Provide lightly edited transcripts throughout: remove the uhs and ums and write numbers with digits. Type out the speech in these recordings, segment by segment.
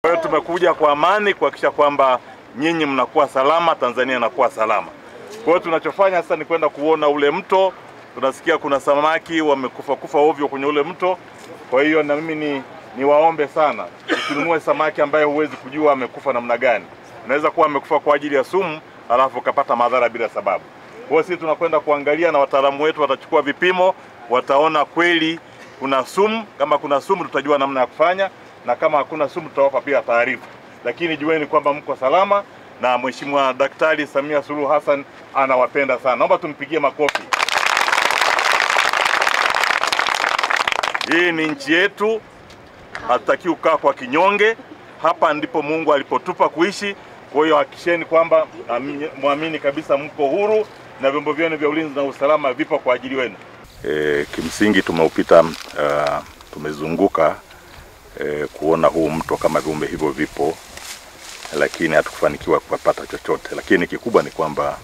Kwa hiyo tumekuja kwa amani kuhakikisha kwamba nyinyi mnakuwa salama, Tanzania inakuwa salama. Kwa hiyo tunachofanya sasa ni kwenda kuona ule mto. Tunasikia kuna samaki wamekufa ovyo kwenye ule mto. Kwa hiyo na mimi niwaombe sana, usinunue samaki ambaye huwezi kujua amekufa namna gani. Unaweza kuwa amekufa kwa ajili ya sumu, alafu ukapata madhara bila sababu. Kwa hiyo sisi tunakwenda kuangalia na wataalamu wetu watachukua vipimo, wataona kweli kuna sumu. Kama kuna sumu tutajua namna ya kufanya, na kama hakuna sumu tutawapa pia taarifa. Lakini jueni kwamba mko salama na Mheshimiwa Daktari Samia Suluhu Hassan anawapenda sana. Naomba tumpigie makofi. Hii ni nchi yetu, hatutaki kukaa kwa kinyonge. Hapa ndipo Mungu alipotupa kuishi. Kwa hiyo hakikisheni kwamba muamini kabisa mko huru na vyombo vyenu vya ulinzi na usalama vipo kwa ajili wenu. Kimsingi tumeupita, tumezunguka kuona huu mto kama viumbe hivyo vipo, lakini hatukufanikiwa kupata chochote. Lakini kikubwa ni kwamba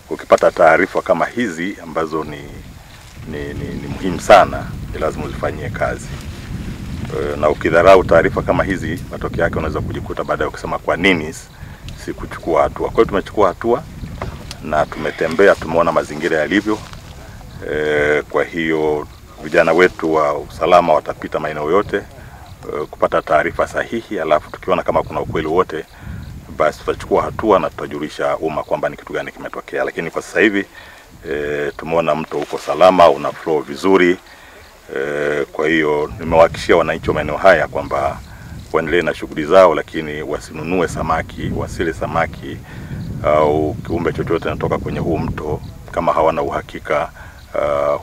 ukipata taarifa kama hizi ambazo ni muhimu sana, ni lazima uzifanyie kazi. Na ukidharau taarifa kama hizi, matokeo yake unaweza kujikuta baadaye ukisema kwa nini si kuchukua hatua. Kwa hiyo tumechukua hatua na tumetembea, tumeona mazingira yalivyo. Kwa hiyo vijana wetu wa usalama watapita maeneo yote kupata taarifa sahihi, alafu tukiona kama kuna ukweli wote, basi tutachukua hatua na tutajulisha umma kwamba ni kitu gani kimetokea. Lakini kwa sasa hivi tumeona mto uko salama, una flow vizuri. Kwa hiyo nimewahakikishia wananchi wa maeneo haya kwamba waendelee na shughuli zao, lakini wasinunue samaki, wasile samaki au kiumbe chochote kinatoka kwenye huu mto kama hawana uhakika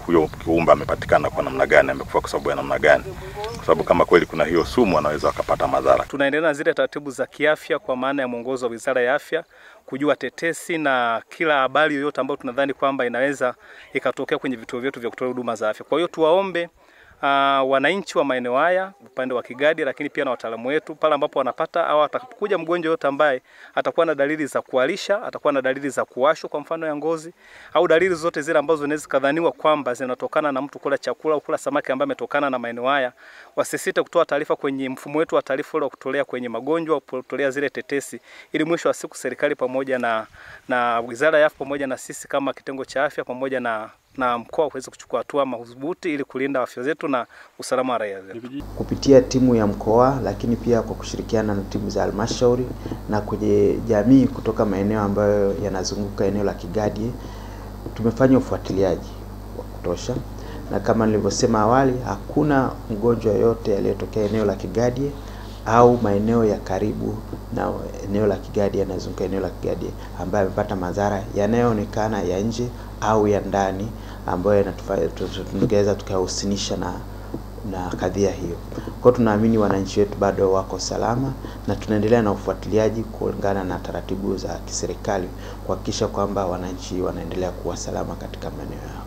huyo kiumbe amepatikana kwa namna gani, amekufa kwa sababu ya namna gani. Kwa sababu kama kweli kuna hiyo sumu, anaweza akapata madhara. Tunaendelea na zile taratibu za kiafya kwa maana ya mwongozo wa Wizara ya Afya, kujua tetesi na kila habari yoyote ambayo tunadhani kwamba inaweza ikatokea kwenye vituo vyetu vya kutoa huduma za afya. Kwa hiyo tuwaombe wananchi wa maeneo haya upande wa Kigadi, lakini pia na wataalamu wetu, pale ambapo wanapata au atakuja mgonjwa yote ambaye atakuwa na dalili za kualisha, atakuwa na dalili za kuwashwa kwa mfano ya ngozi, au dalili zote zile ambazo zinaweza kadhaniwa kwamba zinatokana na mtu kula chakula au kula samaki ambaye ametokana na maeneo haya, wasisite kutoa taarifa kwenye mfumo wetu wa taarifa wa kutolea kwenye magonjwa, kutolea zile tetesi, ili mwisho wa siku serikali pamoja na Wizara ya Afya pamoja na sisi kama kitengo cha afya pamoja na mkoa uweze kuchukua hatua madhubuti ili kulinda afya zetu na usalama wa raia zetu. Kupitia timu ya mkoa, lakini pia kwa kushirikiana na timu za halmashauri na kwenye jamii kutoka maeneo ambayo yanazunguka eneo la Kigadi, tumefanya ufuatiliaji wa kutosha, na kama nilivyosema awali, hakuna mgonjwa yote aliyetokea eneo la Kigadi au maeneo ya karibu na eneo la Kigadi, yanazunguka eneo la Kigadi, ambaye amepata madhara yanayoonekana ya nje au ya ndani, ambayo tunaweza tukahusinisha na kadhia hiyo. Kwa tunaamini wananchi wetu bado wako salama, na tunaendelea na ufuatiliaji kulingana na taratibu za kiserikali kuhakikisha kwamba wananchi wanaendelea kuwa salama katika maeneo yao.